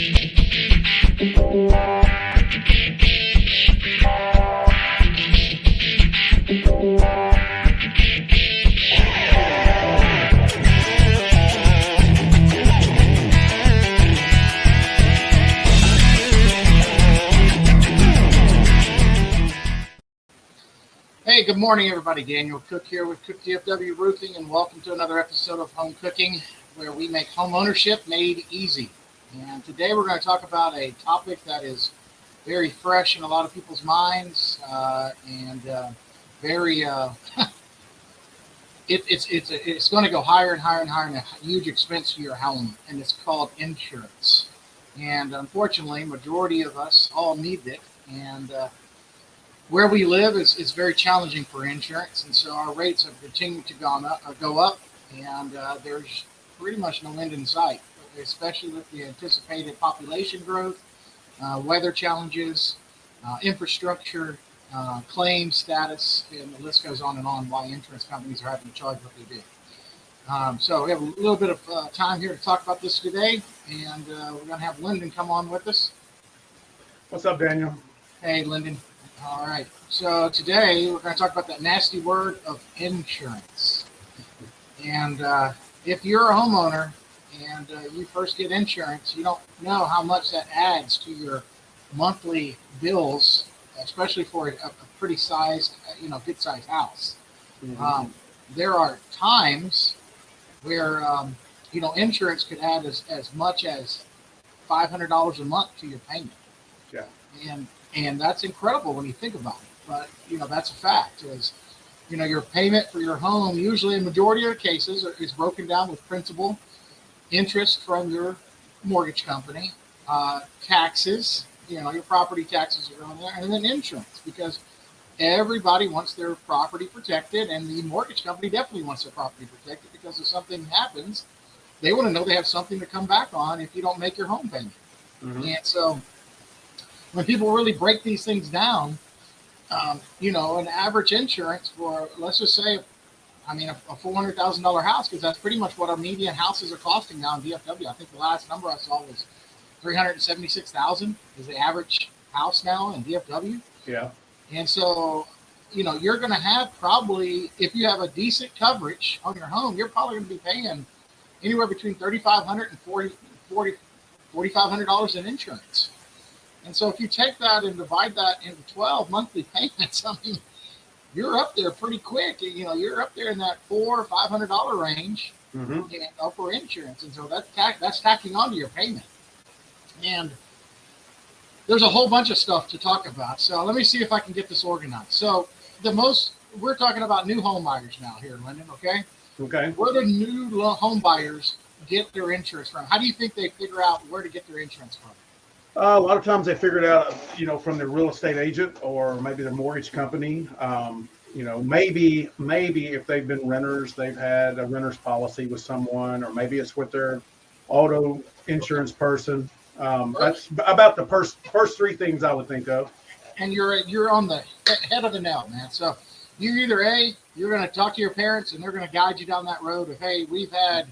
Hey, good morning, everybody. Daniel Cook here with Cook DFW Roofing, and welcome to another episode of Home Cooking, where we make home ownership made easy. And today we're going to talk about a topic that is very fresh in a lot of people's minds, and very it's going to go higher and higher and higher, and a huge expense to your home, and it's called insurance. And unfortunately, majority of us all need it, and where we live is very challenging for insurance, and so our rates have continued to go up, and there's pretty much no end in sight, especially with the anticipated population growth, weather challenges, infrastructure, claim status, and the list goes on and on why insurance companies are having to charge what they do. So we have a little bit of time here to talk about this today, and we're going to have Lyndon come on with us. What's up, Daniel? Hey, Lyndon. All right, so today we're going to talk about that nasty word of insurance. And if you're a homeowner and you first get insurance, you don't know how much that adds to your monthly bills, especially for a pretty sized, good sized house. Mm-hmm. There are times where, insurance could add as much as $500 a month to your payment. Yeah. And that's incredible when you think about it. But, that's a fact. Your payment for your home, usually in majority of the cases, is broken down with principal, interest from your mortgage company, taxes, your property taxes are on there, and then insurance, because everybody wants their property protected, and the mortgage company definitely wants their property protected, because if something happens, they want to know they have something to come back on if you don't make your home payment. Mm-hmm. And so when people really break these things down, an average insurance for, let's just say, a $400,000 house, because that's pretty much what our median houses are costing now in DFW. I think the last number I saw was $376,000 is the average house now in DFW. Yeah. And so, you're going to have probably, if you have a decent coverage on your home, you're probably going to be paying anywhere between $3,500 and $4,500 in insurance. And so if you take that and divide that into 12 monthly payments, you're up there pretty quick. You're up there in that $400 or $500 range, mm-hmm. For insurance. And so that's tacking onto your payment. And there's a whole bunch of stuff to talk about. So let me see if I can get this organized. So we're talking about new home buyers now here, Lyndon, okay? Okay. Where do new home buyers get their insurance from? How do you think they figure out where to get their insurance from? A lot of times they figure it out, from their real estate agent or maybe their mortgage company. Maybe if they've been renters, they've had a renter's policy with someone, or maybe it's with their auto insurance person. That's about the first three things I would think of. And you're on the head of the nail, man. So you're going to talk to your parents, and they're going to guide you down that road of, hey, we've had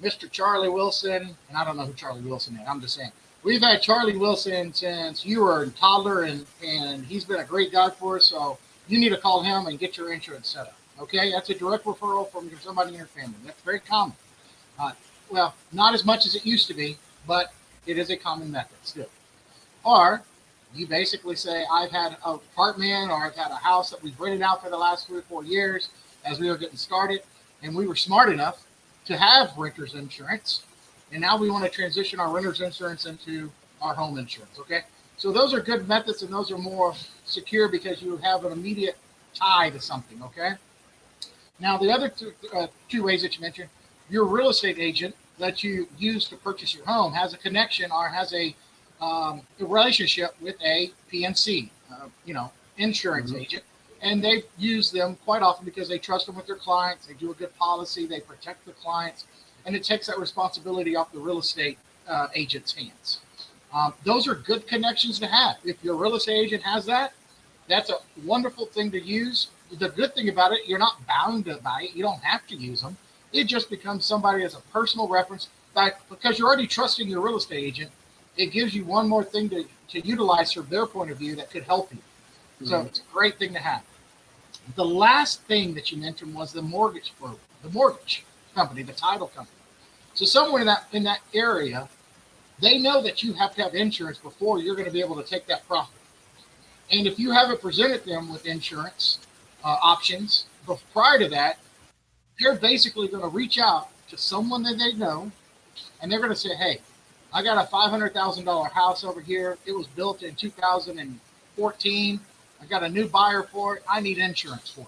Mr. Charlie Wilson, and I don't know who Charlie Wilson is. I'm just saying. We've had Charlie Wilson since you were a toddler, and he's been a great guy for us, so you need to call him and get your insurance set up. Okay? That's a direct referral from somebody in your family. That's very common. Well, not as much as it used to be, but it is a common method still. Or you basically say, I've had an apartment, or I've had a house that we've rented out for the last 3 or 4 years as we were getting started, and we were smart enough to have renter's insurance. And now we want to transition our renter's insurance into our home insurance, okay? So those are good methods, and those are more secure because you have an immediate tie to something, okay? Now, the other two ways that you mentioned, your real estate agent that you use to purchase your home has a connection or has a relationship with a PNC, insurance mm-hmm. agent. And they use them quite often because they trust them with their clients. They do a good policy. They protect the clients. And it takes that responsibility off the real estate agent's hands. Those are good connections to have. If your real estate agent has that, that's a wonderful thing to use. The good thing about it, you're not bound to buy it. You don't have to use them. It just becomes somebody as a personal reference because you're already trusting your real estate agent it gives you one more thing to utilize from their point of view that could help you. So it's a great thing to have. The last thing that you mentioned was the mortgage broker, the mortgage company, the title company. So somewhere in that area, they know that you have to have insurance before you're going to be able to take that profit. And if you haven't presented them with insurance options, but prior to that, they're basically going to reach out to someone that they know, and they're going to say, hey, I got a $500,000 house over here. It was built in 2014. I got a new buyer for it. I need insurance for it.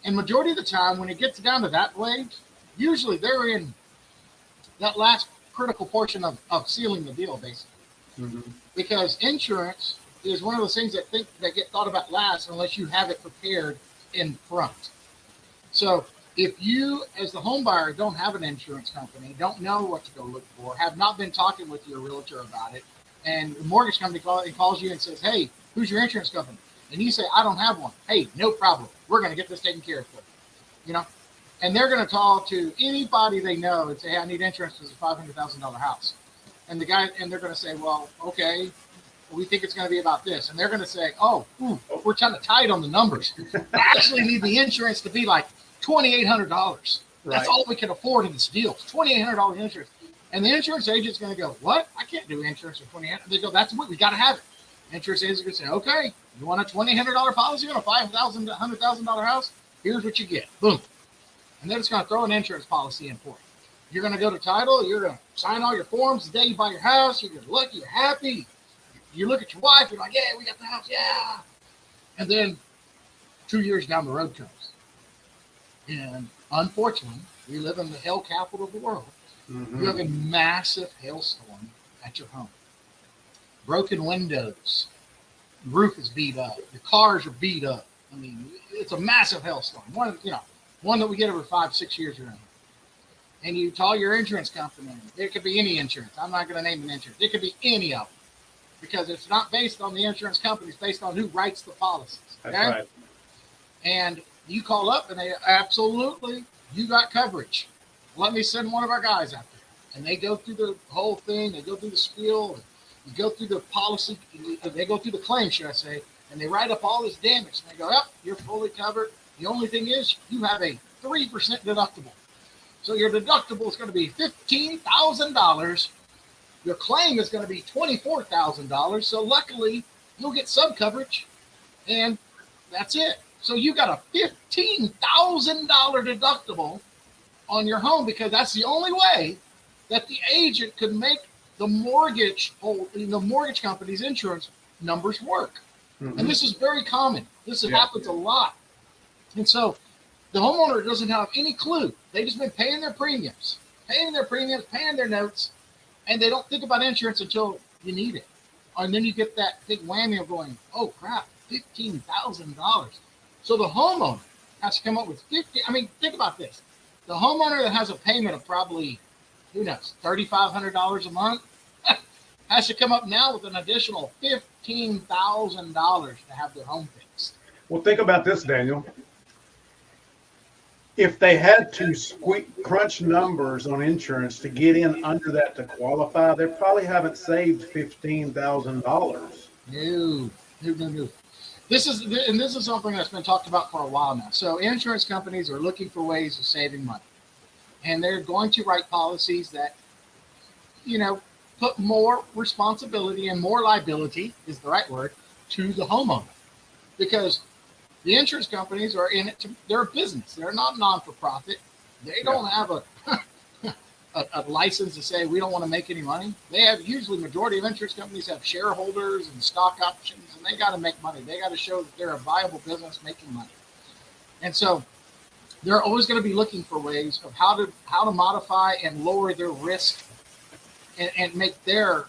And majority of the time, when it gets down to that way, usually they're in that last critical portion of sealing the deal, basically. Because insurance is one of those things that get thought about last unless you have it prepared in front. So if you, as the home buyer, don't have an insurance company, don't know what to go look for, have not been talking with your realtor about it, and the mortgage company calls you and says, hey, who's your insurance company? And you say, I don't have one. Hey, no problem. We're going to get this taken care of for you. And they're going to call to anybody they know and say, hey, I need insurance for a $500,000 house. And they're going to say, well, okay, we think it's going to be about this. And they're going to say, we're kind of tight on the numbers. I actually need the insurance to be like $2,800. That's all we can afford in this deal. $2,800 insurance. And the insurance agent's going to go, what? I can't do insurance for $2,800. They go, that's what we got to have it. Insurance agent's going to say, okay, you want a $2,800 policy on a $5,000, $100,000 house? Here's what you get. Boom. And they're just going to throw an insurance policy in for you. You're going to go to title. You're going to sign all your forms the day you buy your house. You're going to look, you're happy. You look at your wife. You're like, yeah, we got the house. Yeah. And then 2 years down the road comes. And unfortunately, we live in the hell capital of the world. You have a massive hailstorm at your home. Broken windows. The roof is beat up. The cars are beat up. I mean, it's a massive hailstorm. One that we get every 5-6 years around here. And you call your insurance company. It could be any insurance. I'm not going to name an insurance. It could be any of them. Because it's not based on the insurance company. It's based on who writes the policies. Okay? That's right. And you call up and they absolutely, you got coverage. Let me send one of our guys out there. And they go through the whole thing. They go through the spiel. And you go through the policy. They go through the claim, should I say. And they write up all this damage. And they go, yep, you're fully covered. The only thing is you have a 3% deductible. So your deductible is going to be $15,000. Your claim is going to be $24,000. So luckily, you'll get some coverage. And that's it. So you got a $15,000 deductible on your home because that's the only way that the agent could make the mortgage company's insurance numbers work. And this is very common. This happens a lot. And so the homeowner doesn't have any clue. They've just been paying their premiums, paying their notes, and they don't think about insurance until you need it. And then you get that big whammy of going, oh crap, $15,000. So the homeowner has to come up with think about this. The homeowner that has a payment of probably, who knows, $3,500 a month has to come up now with an additional $15,000 to have their home fixed. Well, think about this, Daniel. If they had to crunch numbers on insurance to get in under that to qualify, they probably haven't saved $15,000. No. This is something that's been talked about for a while now. So insurance companies are looking for ways of saving money. And they're going to write policies that, put more responsibility and more liability, is the right word, to the homeowner. Because the insurance companies are in it they're a business. They're not non-for-profit. They don't have a license to say we don't want to make any money. They have majority of insurance companies have shareholders and stock options, and they got to make money. They got to show that they're a viable business making money. And so they're always going to be looking for ways of how to modify and lower their risk and make their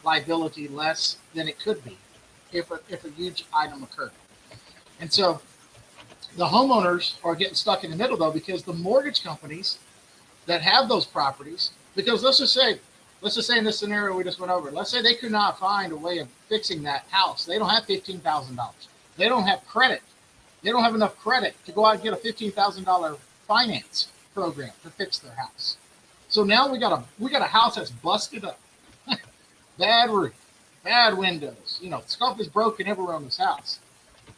liability less than it could be if a huge item occurred. And so the homeowners are getting stuck in the middle, though, because the mortgage companies that have those properties, because let's just say in this scenario we just went over, let's say they could not find a way of fixing that house. They don't have $15,000. They don't have credit. They don't have enough credit to go out and get a $15,000 finance program to fix their house. So now we got a house that's busted up. bad roof, bad windows. Stuff is broken everywhere in this house.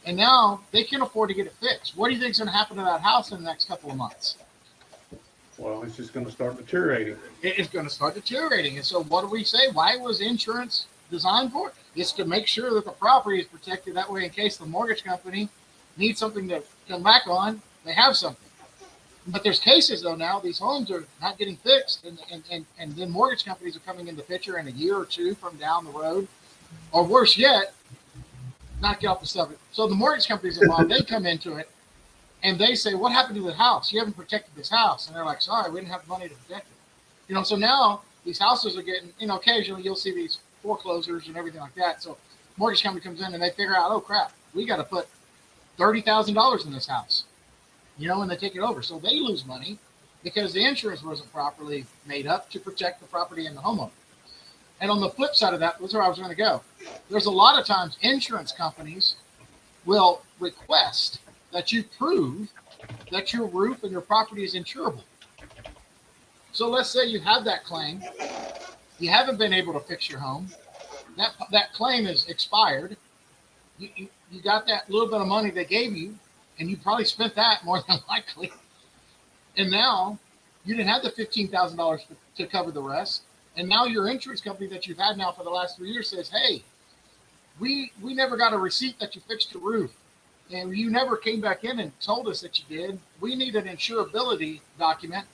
And now they can't afford to get it fixed. What do you think is going to happen to that house in the next couple of months? Well, it's just going to start deteriorating. It's going to start deteriorating. And so what do we say? Why was insurance designed for? It's to make sure that the property is protected. That way, in case the mortgage company needs something to come back on, they have something. But there's cases, though, now these homes are not getting fixed. And then mortgage companies are coming in the picture in a year or two from down the road. Or worse yet, knock you off the subject. So the mortgage companies involved, they come into it. And they say, what happened to the house? You haven't protected this house. And they're like, sorry, we didn't have money to protect it. So now these houses are getting, occasionally you'll see these foreclosures and everything like that. So mortgage company comes in and they figure out, oh, crap, we got to put $30,000 in this house, and they take it over. So they lose money because the insurance wasn't properly made up to protect the property and the homeowner. And on the flip side of that, that's where I was going to go. There's a lot of times insurance companies will request that you prove that your roof and your property is insurable. So let's say you have that claim. You haven't been able to fix your home. That claim is expired. You got that little bit of money they gave you, and you probably spent that more than likely. And now you didn't have the $15,000 to cover the rest. And now your insurance company that you've had now for the last 3 years says, hey, we never got a receipt that you fixed your roof. And you never came back in and told us that you did. We need an insurability document.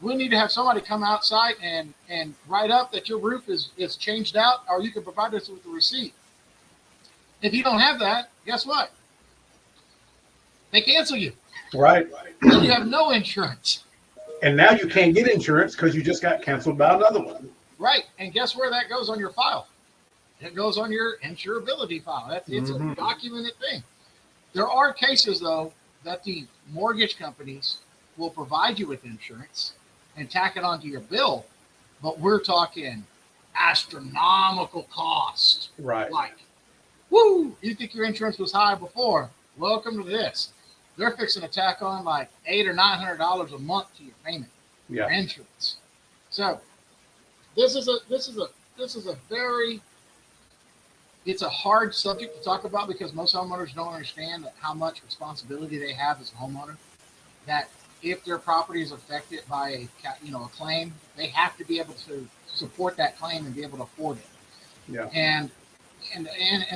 We need to have somebody come outside and write up that your roof is changed out, or you can provide us with the receipt. If you don't have that, guess what? They cancel you. Right. And you have no insurance. And now you can't get insurance because you just got canceled by another one. Right. And guess where that goes on your file? It goes on your insurability file. It's a documented thing. There are cases, though, that the mortgage companies will provide you with insurance and tack it onto your bill, but we're talking astronomical cost. Right. Like, woo, you think your insurance was high before? Welcome to this. They're fixing to tack on like $800 or $900 a month to your payment for insurance. So this is a very, it's a hard subject to talk about because most homeowners don't understand how much responsibility they have as a homeowner. That if their property is affected by a claim, they have to be able to support that claim and be able to afford it. Yeah. And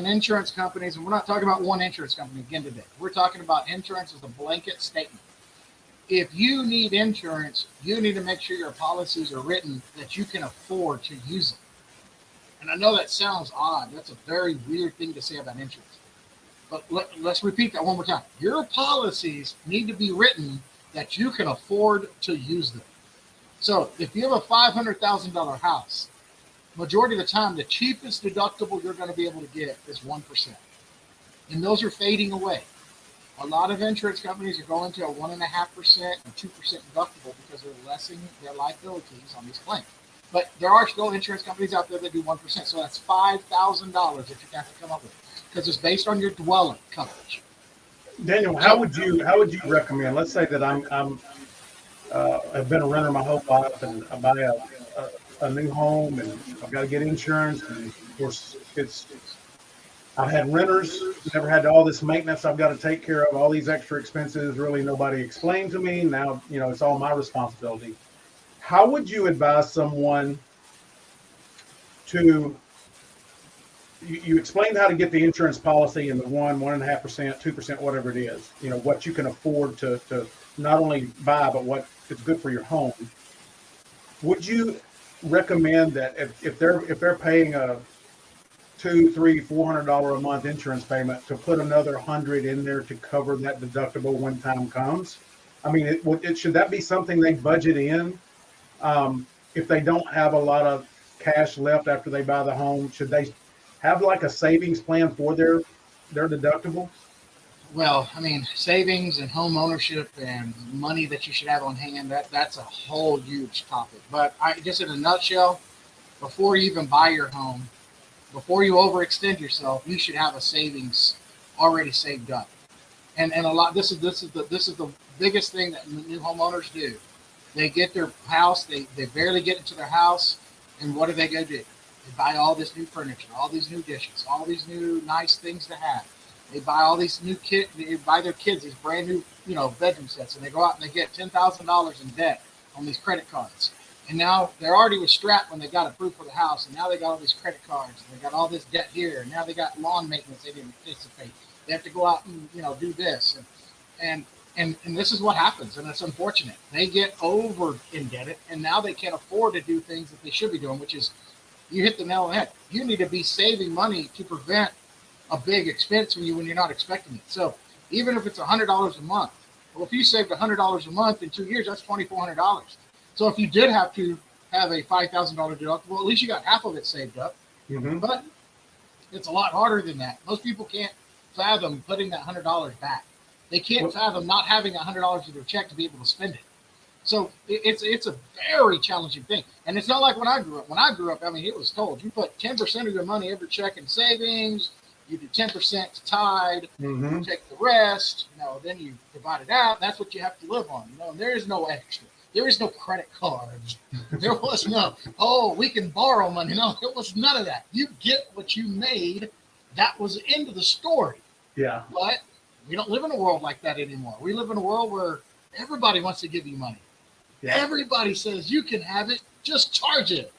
insurance companies, and we're not talking about one insurance company again today. We're talking about insurance as a blanket statement. If you need insurance, you need to make sure your policies are written that you can afford to use them. And I know that sounds odd. That's a very weird thing to say about insurance. But let's repeat that one more time. Your policies need to be written that you can afford to use them. So if you have a $500,000 house, majority of the time, the cheapest deductible you're going to be able to get is 1%. And those are fading away. A lot of insurance companies are going to a 1.5% and 2% deductible because they're lessening their liabilities on these claims. But there are still insurance companies out there that do 1%. So that's $5,000 that you have to come up with because it's based on your dwelling coverage. Daniel, how would you recommend? Let's say that I've been a renter my whole life, and I buy a new home, and I've got to get insurance, and of course I've had renters, never had all this maintenance I've got to take care of, all these extra expenses. Really, nobody explained to me. Now it's all my responsibility. How would you advise someone to? You explained how to get the insurance policy and the 1.5%, 2%, whatever it is. What you can afford to not only buy, but what is good for your home. Would you recommend that if they're paying a $200, $300, $400 a month insurance payment, to put another $100 in there to cover that deductible when time comes? I mean, should that be something they budget in? If they don't have a lot of cash left after they buy the home, should they have like a savings plan for their deductible? Well, I mean, savings and home ownership and money that you should have on hand, that's a whole huge topic. But just in a nutshell, before you even buy your home, before you overextend yourself, you should have a savings already saved up. And a lot, this is the biggest thing that new homeowners do. They get their house, they barely get into their house, and what do they go do? They buy all this new furniture, all these new dishes, all these new nice things to have. They buy all these new kit. They buy their kids these brand new, bedroom sets, and they go out and they get $10,000 in debt on these credit cards. And now they're already was strapped when they got approved for the house, and now they got all these credit cards, and they got all this debt here, and now they got lawn maintenance they didn't anticipate. They have to go out and do this, and this is what happens, and it's unfortunate. They get over indebted, and now they can't afford to do things that they should be doing, which is, you hit the nail on the head. You need to be saving money to prevent a big expense when you're not expecting it. So even if it's $100 a month, well, if you saved $100 a month in 2 years, that's $2,400. So if you did have to have a $5,000 deductible, at least you got half of it saved up. Mm-hmm. But it's a lot harder than that. Most people can't fathom putting that $100 back. They can't fathom not having $100 in their check to be able to spend it. So it's a very challenging thing. And it's not like when I grew up. When I grew up, I mean, it was told you put 10% of your money every check in savings, you do 10% to tide, you take the rest, then you divide it out. That's what you have to live on. And there is no extra. There is no credit cards. There was no, we can borrow money. No, there was none of that. You get what you made. That was the end of the story. Yeah. But we don't live in a world like that anymore. We live in a world where everybody wants to give you money. Yeah. Everybody says you can have it, just charge it.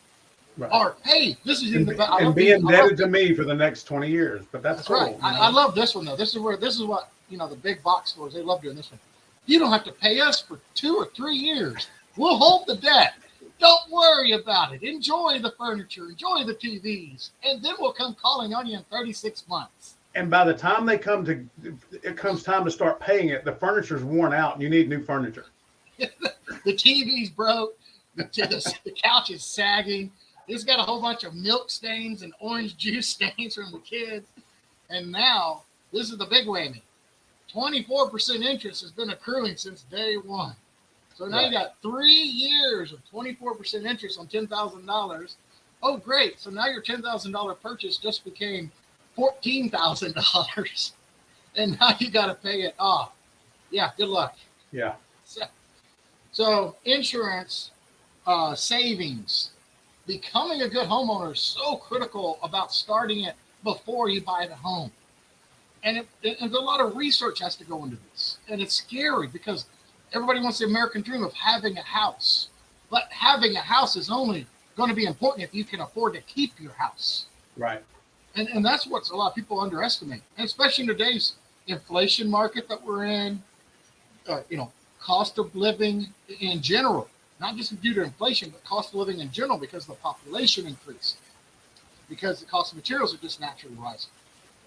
Right. Or, hey, this is and be indebted to me for the next 20 years. But that's cool, right. I love this one, though. This is what, the big box stores, they love doing this one. You don't have to pay us for 2 or 3 years. We'll hold the debt. Don't worry about it. Enjoy the furniture. Enjoy the TVs. And then we'll come calling on you in 36 months. And by the time it comes time to start paying it, the furniture's worn out and you need new furniture. The TV's broke. The couch is sagging. It's got a whole bunch of milk stains and orange juice stains from the kids. And now, this is the big whammy. 24% interest has been accruing since day one. So now you got 3 years of 24% interest on $10,000. Oh, great. So now your $10,000 purchase just became $14,000. And now you got to pay it off. Yeah, good luck. Yeah. So insurance, savings, becoming a good homeowner is so critical about starting it before you buy the home. And a lot of research has to go into this. And it's scary because everybody wants the American dream of having a house. But having a house is only going to be important if you can afford to keep your house. Right. And that's what a lot of people underestimate. And especially in today's inflation market that we're in, cost of living in general, not just due to inflation, but cost of living in general because the population increased, because the cost of materials are just naturally rising.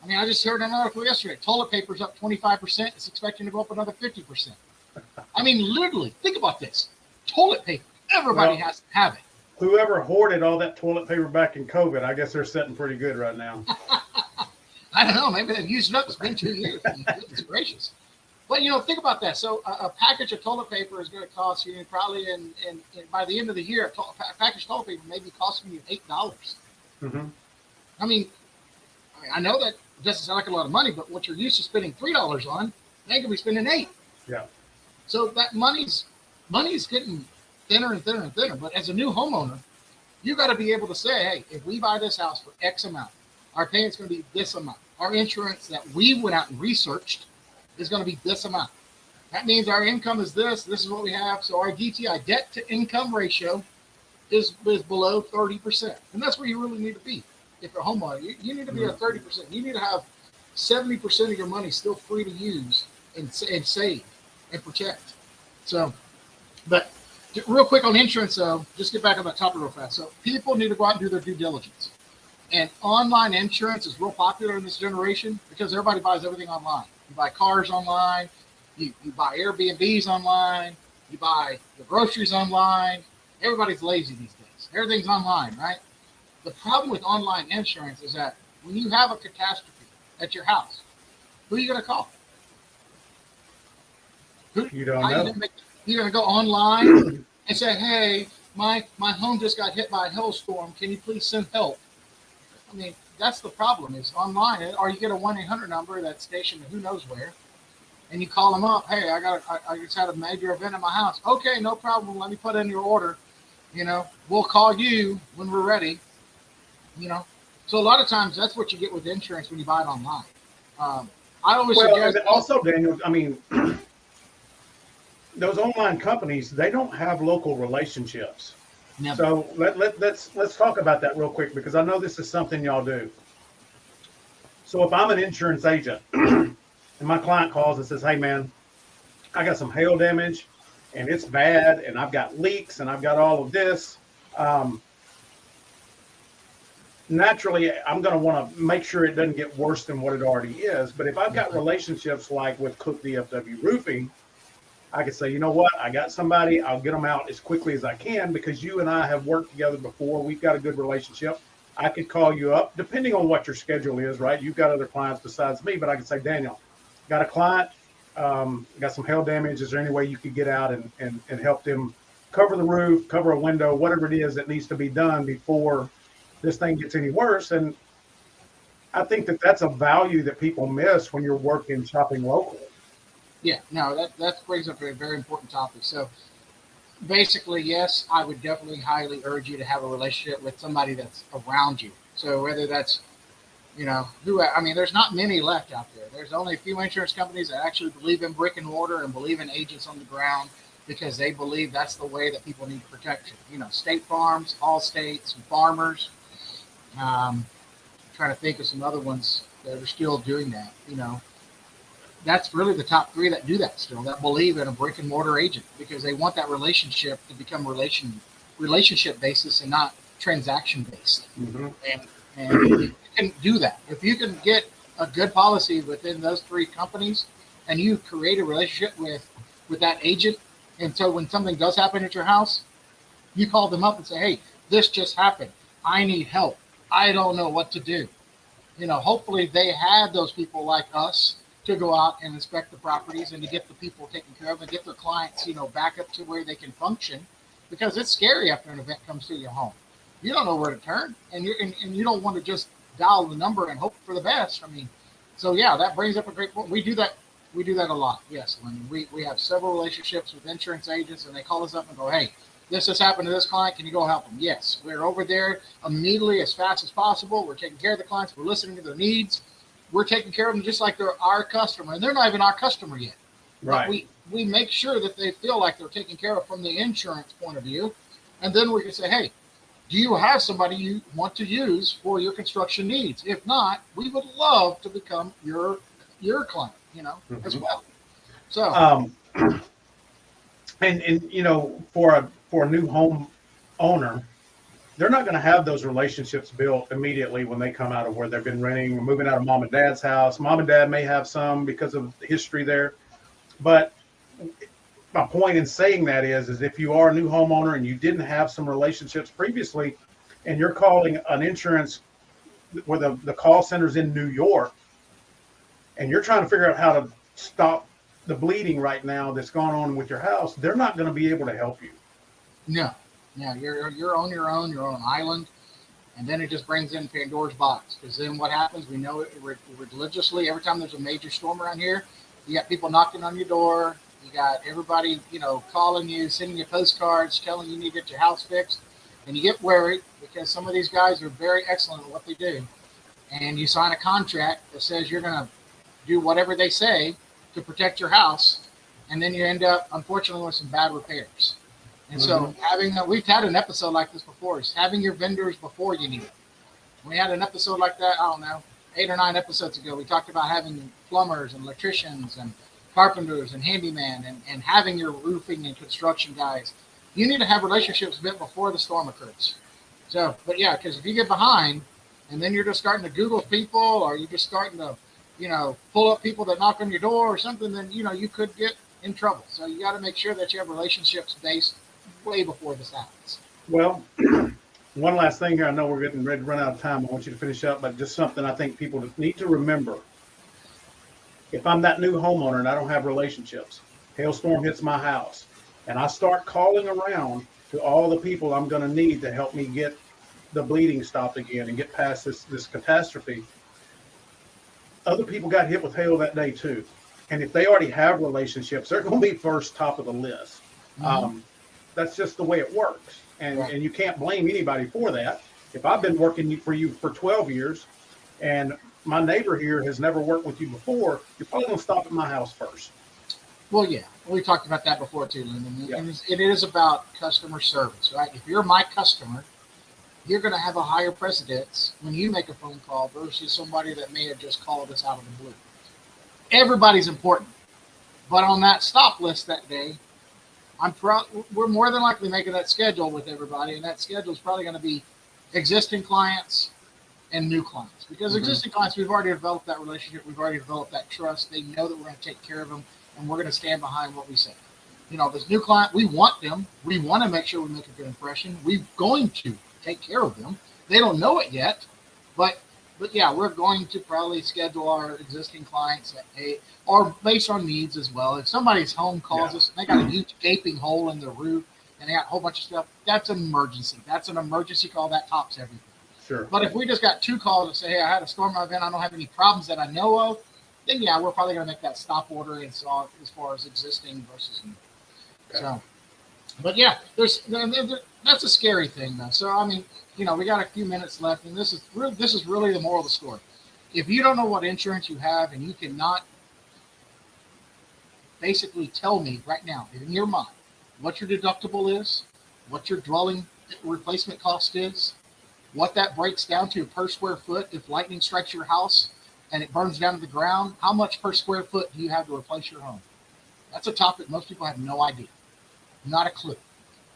I mean, I just heard an article yesterday. Toilet paper's up 25%. It's expecting to go up another 50%. I mean, literally, think about this. Toilet paper. Everybody has to have it. Whoever hoarded all that toilet paper back in COVID, I guess they're sitting pretty good right now. I don't know. Maybe they've used it up. It's been 2 years. Goodness gracious. But, think about that. So a package of toilet paper is going to cost you probably, by the end of the year, a package of toilet paper may be costing you $8. Mm-hmm. I mean, I know that doesn't sound like a lot of money, but what you're used to spending $3 on, they could be spending $8. Yeah. So that money's getting thinner and thinner and thinner. But as a new homeowner, you got to be able to say, hey, if we buy this house for X amount, our payment's going to be this amount. Our insurance that we went out and researched is going to be this amount. That means our income is this. This is what we have. So our DTI, debt to income ratio, is below 30%. And that's where you really need to be. If you're a homeowner, you need to be at 30%. You need to have 70% of your money still free to use and save and protect. So, but real quick on insurance, though, just get back on that topic real fast. So people need to go out and do their due diligence. And online insurance is real popular in this generation because everybody buys everything online. You buy cars online. You buy Airbnbs online. You buy the groceries online. Everybody's lazy these days. Everything's online, right? The problem with online insurance is that when you have a catastrophe at your house, who are you going to call? You don't know. You're going to go online and say, hey, my home just got hit by a hailstorm. Can you please send help? I mean, that's the problem is online. Or you get a 1-800 number that's stationed who knows where, and you call them up. Hey, I just had a major event in my house. Okay, no problem. Let me put in your order. We'll call you when we're ready. you know. So a lot of times that's what you get with insurance when you buy it online. I always Well, suggest and also, Daniel, I mean, those online companies, they don't have local relationships. never. So let's talk about that real quick, because I know this is something y'all do. So if I'm an insurance agent and my client calls and says, "Hey man, I got some hail damage and it's bad and I've got leaks and I've got all of this," um, naturally I'm going to want to make sure it doesn't get worse than what it already is. But if I've got relationships like with Cook DFW Roofing, I could say, you know what, I got somebody, I'll get them out as quickly as I can because you and I have worked together before. We've got a good relationship. I could call you up, depending on what your schedule is, right? You've got other clients besides me, but I could say, Daniel, got a client, got some hail damage. Is there any way you could get out and help them cover the roof, cover a window, whatever it is that needs to be done before this thing gets any worse? And I think that that's a value that people miss when you're working, shopping locally. Yeah, no, that brings up a very important topic. So basically, yes, I would definitely highly urge you to have a relationship with somebody that's around you. So whether that's, who, I mean, there's not many left out there. There's only a few insurance companies that actually believe in brick and mortar and believe in agents on the ground because they believe that's the way that people need protection. State farms, all states, and farmers. Trying to think of some other ones that are still doing that. That's really the top three that do that still, that believe in a brick and mortar agent because they want that relationship to become relationship basis and not transaction based. Mm-hmm. And you can do that. If you can get a good policy within those three companies and you create a relationship with that agent, and so when something does happen at your house, you call them up and say, hey, this just happened. I need help. I don't know what to do. Hopefully they have those people like us to go out and inspect the properties and to get the people taken care of and get their clients, back up to where they can function, because it's scary after an event comes to your home. You don't know where to turn, and you don't want to just dial the number and hope for the best. I mean, so yeah, that brings up a great point. We do that a lot. Yes, Lynn. We have several relationships with insurance agents, and they call us up and go, hey, this has happened to this client. Can you go help them? Yes, we're over there immediately as fast as possible. We're taking care of the clients. We're listening to their needs. We're taking care of them just like they're our customer, and they're not even our customer yet. Right. But we make sure that they feel like they're taken care of from the insurance point of view, and then we can say, hey, do you have somebody you want to use for your construction needs? If not, we would love to become your client, Mm-hmm. as well. So, and for a new home owner, they're not going to have those relationships built immediately when they come out of where they've been renting or moving out of mom and dad's house. Mom and dad may have some because of the history there. But my point in saying that is if you are a new homeowner and you didn't have some relationships previously, and you're calling an insurance where the call center's in New York, and you're trying to figure out how to stop the bleeding right now that's going on with your house, they're not going to be able to help you. no, you're on your own island, and then it just brings in Pandora's box, because then what happens? We know it religiously every time there's a major storm around here. You got people knocking on your door. You got everybody, calling you, sending you postcards, telling you need to get your house fixed, and you get worried because some of these guys are very excellent at what they do, and you sign a contract that says you're going to do whatever they say to protect your house, and then you end up, unfortunately, with some bad repairs. And so we've had an episode like this before, is having your vendors before you need them. We had an episode like that, I don't know, 8 or 9 episodes ago. We talked about having plumbers and electricians and carpenters and handyman and having your roofing and construction guys. You need to have relationships built before the storm occurs. So, but yeah, because if you get behind and then you're just starting to Google people, or you're just starting to, pull up people that knock on your door or something, then, you could get in trouble. So you got to make sure that you have relationships based way before this happens. Well, one last thing here. I know we're getting ready to run out of time. I want you to finish up, but just something I think people need to remember. If I'm that new homeowner and I don't have relationships, hailstorm hits my house, and I start calling around to all the people I'm going to need to help me get the bleeding stopped again and get past this catastrophe. Other people got hit with hail that day too. And if they already have relationships, they're going to be first top of the list. Mm-hmm. That's just the way it works. And you can't blame anybody for that. If I've been working for you for 12 years and my neighbor here has never worked with you before, you're probably going to stop at my house first. Well, yeah, we talked about that before too, Lyndon. Yeah. And it is about customer service, right? If you're my customer, you're going to have a higher precedence when you make a phone call versus somebody that may have just called us out of the blue. Everybody's important, but on that stop list that day, we're more than likely making that schedule with everybody, and that schedule is probably going to be existing clients and new clients. Because existing clients, we've already developed that relationship, we've already developed that trust. They know that we're going to take care of them, and we're going to stand behind what we say. You know, this new client, we want them. We want to make sure we make a good impression. We're going to take care of them. They don't know it yet, but yeah, we're going to probably schedule our existing clients or based on needs as well. If somebody's home calls us, and they got a huge gaping hole in the roof and they got a whole bunch of stuff, that's an emergency. That's an emergency call. That tops everything. Sure. But if we just got 2 calls that say, hey, I had a storm event, I don't have any problems that I know of, then yeah, we're probably going to make that stop order as far as existing versus new. Okay. So, but yeah, that's a scary thing though. So I mean, you know, we got a few minutes left, and this is really the moral of the story. If you don't know what insurance you have, and you cannot basically tell me right now in your mind what your deductible is, what your dwelling replacement cost is, what that breaks down to per square foot if lightning strikes your house and it burns down to the ground, how much per square foot do you have to replace your home? That's a topic most people have no idea, not a clue.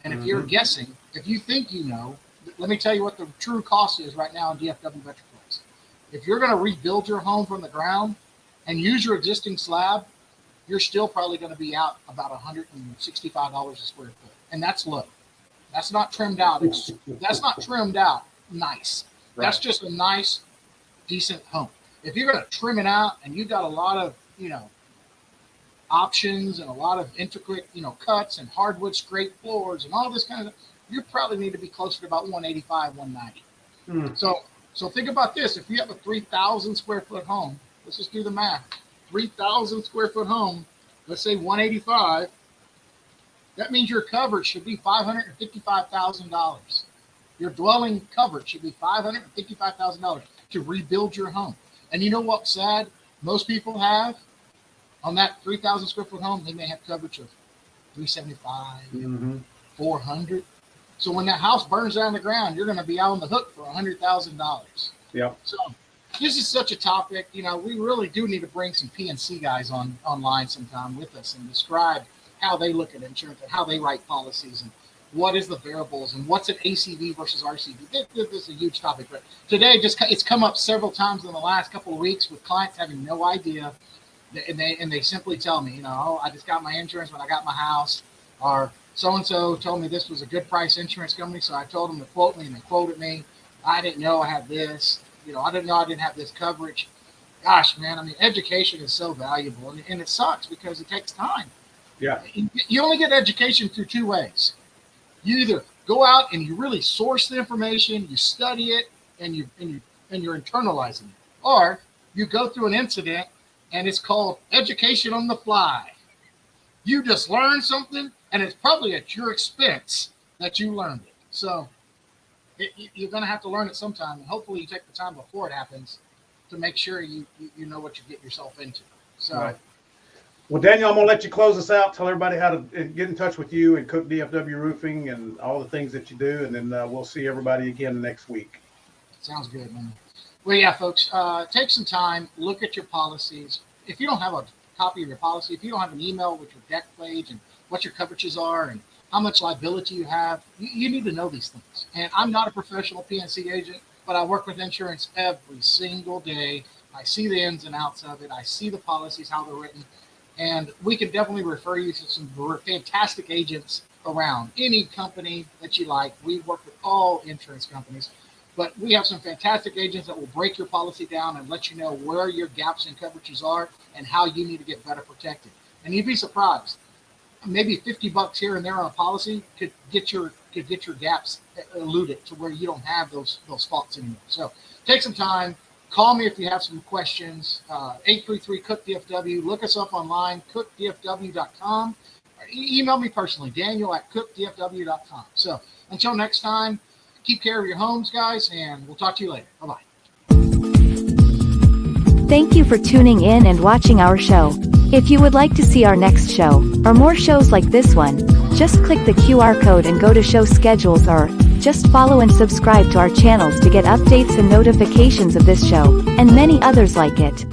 And if you're guessing, if you think you know, let me tell you what the true cost is right now in DFW Metroplex. If you're going to rebuild your home from the ground and use your existing slab, you're still probably going to be out about $165 a square foot. And that's low. That's not trimmed out. That's not trimmed out nice. Right. That's just a nice, decent home. If you're going to trim it out and you've got a lot of, you know, options and a lot of intricate, you know, cuts and hardwood scrape floors and all this kind of stuff, you probably need to be closer to about 185, 190. So think about this. If you have a 3,000 square foot home, let's just do the math. 3,000 square foot home, let's say 185, that means your coverage should be $555,000. Your dwelling coverage should be $555,000 to rebuild your home. And you know what's sad? Most people have on that 3,000 square foot home, they may have coverage of $375, $400. So when that house burns down the ground, you're going to be out on the hook for $100,000. Yeah. So this is such a topic. You know, we really do need to bring some PNC guys online sometime with us and describe how they look at insurance and how they write policies and what is the variables and what's an ACV versus RCV. This is a huge topic, but today it's come up several times in the last couple of weeks with clients having no idea, and they simply tell me, you know, oh, I just got my insurance when I got my house, or so-and-so told me this was a good price insurance company, so I told them to quote me, and they quoted me. I didn't know I had this. You know, I didn't know I didn't have this coverage. Gosh, man, I mean, education is so valuable, and it sucks because it takes time. Yeah. You only get education through 2 ways. You either go out and you really source the information, you study it, and you're internalizing it, or you go through an incident, and it's called education on the fly. You just learn something, and it's probably at your expense that you learned it. So you're going to have to learn it sometime, and hopefully you take the time before it happens to make sure you know what you get yourself into. So. Right. Well, Daniel, I'm going to let you close us out. Tell everybody how to get in touch with you and Cook DFW Roofing and all the things that you do, and then we'll see everybody again next week. Sounds good, man. Well, yeah, folks, take some time, look at your policies. If you don't have a copy of your policy, if you don't have an email with your deck page and what your coverages are and how much liability you have, you need to know these things. And I'm not a professional PNC agent, but I work with insurance every single day. I see the ins and outs of it. I see the policies, how they're written. And we can definitely refer you to some fantastic agents around any company that you like. We work with all insurance companies, but we have some fantastic agents that will break your policy down and let you know where your gaps in coverages are and how you need to get better protected. And you'd be surprised. Maybe $50 here and there on a policy could get your gaps eluded to where you don't have those faults anymore. So take some time. Call me if you have some questions. 833-COOK-DFW. Look us up online, cookdfw.com. Or email me personally, Daniel@cookdfw.com. So until next time, keep care of your homes, guys, and we'll talk to you later. Bye-bye. Thank you for tuning in and watching our show. If you would like to see our next show, or more shows like this one, just click the QR code and go to show schedules, or just follow and subscribe to our channels to get updates and notifications of this show, and many others like it.